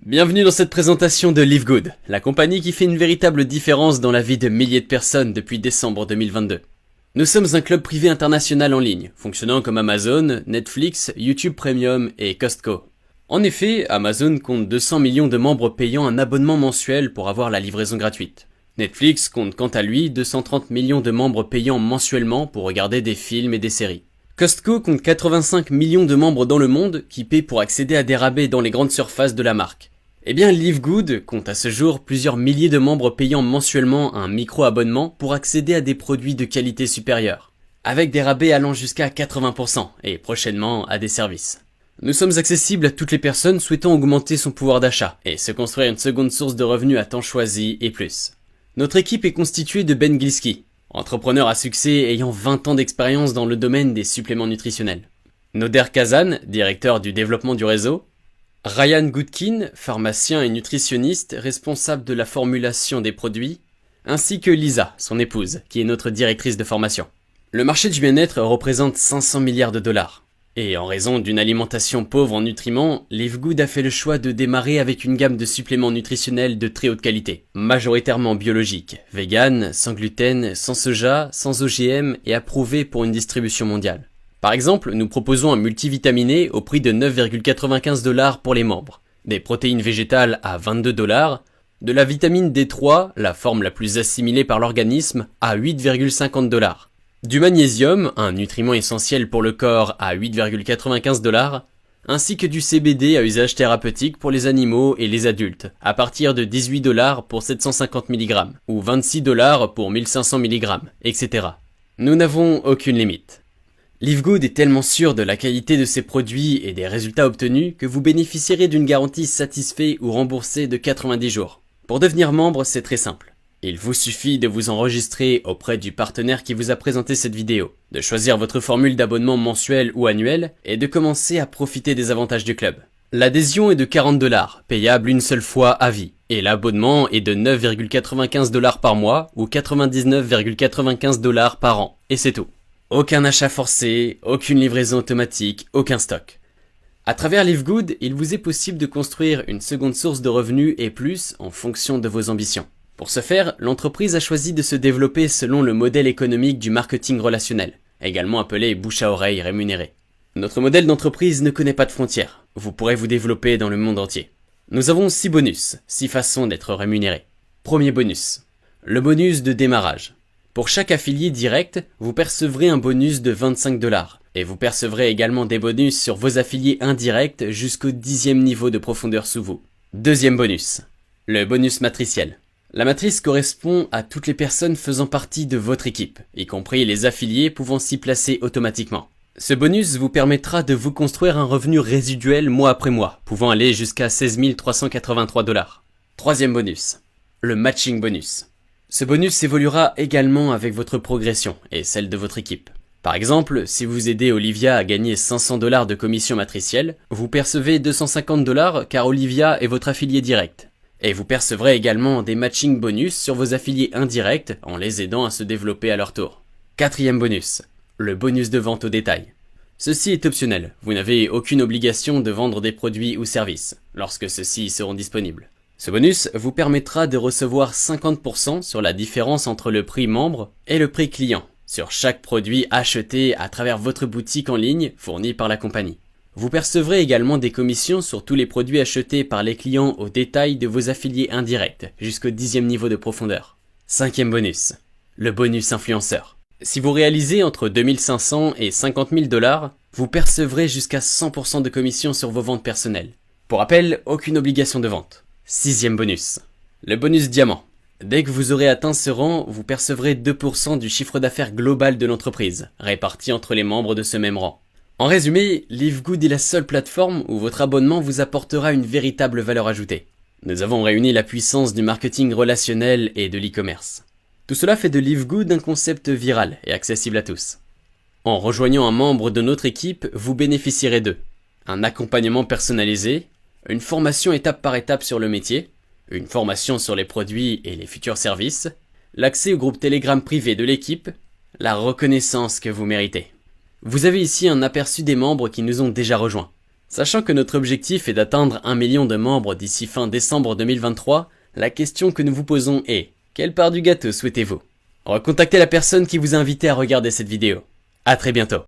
Bienvenue dans cette présentation de Live Good, la compagnie qui fait une véritable différence dans la vie de milliers de personnes depuis décembre 2022. Nous sommes un club privé international en ligne, fonctionnant comme Amazon, Netflix, YouTube Premium et Costco. En effet, Amazon compte 200 millions de membres payant un abonnement mensuel pour avoir la livraison gratuite. Netflix compte quant à lui 230 millions de membres payant mensuellement pour regarder des films et des séries. Costco compte 85 millions de membres dans le monde qui paient pour accéder à des rabais dans les grandes surfaces de la marque. Eh bien, Live Good compte à ce jour plusieurs milliers de membres payant mensuellement un micro-abonnement pour accéder à des produits de qualité supérieure, avec des rabais allant jusqu'à 80% et prochainement à des services. Nous sommes accessibles à toutes les personnes souhaitant augmenter son pouvoir d'achat et se construire une seconde source de revenus à temps choisi et plus. Notre équipe est constituée de Ben Gilski, entrepreneur à succès ayant 20 ans d'expérience dans le domaine des suppléments nutritionnels. Noder Kazan, directeur du développement du réseau. Ryan Goodkin, pharmacien et nutritionniste responsable de la formulation des produits, ainsi que Lisa, son épouse, qui est notre directrice de formation. Le marché du bien-être représente 500 milliards de dollars. Et en raison d'une alimentation pauvre en nutriments, Live Good a fait le choix de démarrer avec une gamme de suppléments nutritionnels de très haute qualité, majoritairement biologiques, vegan, sans gluten, sans soja, sans OGM et approuvés pour une distribution mondiale. Par exemple, nous proposons un multivitaminé au prix de 9,95 $ pour les membres, des protéines végétales à 22 $, de la vitamine D3, la forme la plus assimilée par l'organisme, à 8,50 $, du magnésium, un nutriment essentiel pour le corps, à 8,95 $, ainsi que du CBD à usage thérapeutique pour les animaux et les adultes, à partir de 18 $ pour 750 mg, ou 26 $ pour 1500 mg, etc. Nous n'avons aucune limite. Live Good est tellement sûr de la qualité de ses produits et des résultats obtenus que vous bénéficierez d'une garantie satisfait ou remboursée de 90 jours. Pour devenir membre, c'est très simple. Il vous suffit de vous enregistrer auprès du partenaire qui vous a présenté cette vidéo, de choisir votre formule d'abonnement mensuel ou annuel et de commencer à profiter des avantages du club. L'adhésion est de 40 $, payable une seule fois à vie, et l'abonnement est de 9,95 $ par mois ou 99,95 $ par an, et c'est tout. Aucun achat forcé, aucune livraison automatique, aucun stock. À travers Live Good, il vous est possible de construire une seconde source de revenus et plus en fonction de vos ambitions. Pour ce faire, l'entreprise a choisi de se développer selon le modèle économique du marketing relationnel, également appelé bouche à oreille rémunéré. Notre modèle d'entreprise ne connaît pas de frontières, vous pourrez vous développer dans le monde entier. Nous avons 6 bonus, 6 façons d'être rémunéré. Premier bonus, le bonus de démarrage. Pour chaque affilié direct, vous percevrez un bonus de 25 $, et vous percevrez également des bonus sur vos affiliés indirects jusqu'au 10e niveau de profondeur sous vous. Deuxième bonus, le bonus matriciel. La matrice correspond à toutes les personnes faisant partie de votre équipe, y compris les affiliés pouvant s'y placer automatiquement. Ce bonus vous permettra de vous construire un revenu résiduel mois après mois, pouvant aller jusqu'à 16 383 $. Troisième bonus, le matching bonus. Ce bonus évoluera également avec votre progression et celle de votre équipe. Par exemple, si vous aidez Olivia à gagner 500 $ de commission matricielle, vous percevez 250 $ car Olivia est votre affilié direct. Et vous percevrez également des matching bonus sur vos affiliés indirects en les aidant à se développer à leur tour. Quatrième bonus, le bonus de vente au détail. Ceci est optionnel, vous n'avez aucune obligation de vendre des produits ou services, lorsque ceux-ci seront disponibles. Ce bonus vous permettra de recevoir 50% sur la différence entre le prix membre et le prix client, sur chaque produit acheté à travers votre boutique en ligne fournie par la compagnie. Vous percevrez également des commissions sur tous les produits achetés par les clients au détail de vos affiliés indirects, jusqu'au 10e niveau de profondeur. Cinquième bonus, le bonus influenceur. Si vous réalisez entre 2500 et 50 000 $, vous percevrez jusqu'à 100% de commission sur vos ventes personnelles. Pour rappel, aucune obligation de vente. Sixième bonus, le bonus diamant. Dès que vous aurez atteint ce rang, vous percevrez 2% du chiffre d'affaires global de l'entreprise, réparti entre les membres de ce même rang. En résumé, Live Good est la seule plateforme où votre abonnement vous apportera une véritable valeur ajoutée. Nous avons réuni la puissance du marketing relationnel et de l'e-commerce. Tout cela fait de Live Good un concept viral et accessible à tous. En rejoignant un membre de notre équipe, vous bénéficierez de un accompagnement personnalisé, une formation étape par étape sur le métier, une formation sur les produits et les futurs services, l'accès au groupe Telegram privé de l'équipe, la reconnaissance que vous méritez. Vous avez ici un aperçu des membres qui nous ont déjà rejoints. Sachant que notre objectif est d'atteindre 1 million de membres d'ici fin décembre 2023, la question que nous vous posons est: quelle part du gâteau souhaitez-vous? Recontactez la personne qui vous a invité à regarder cette vidéo. À très bientôt.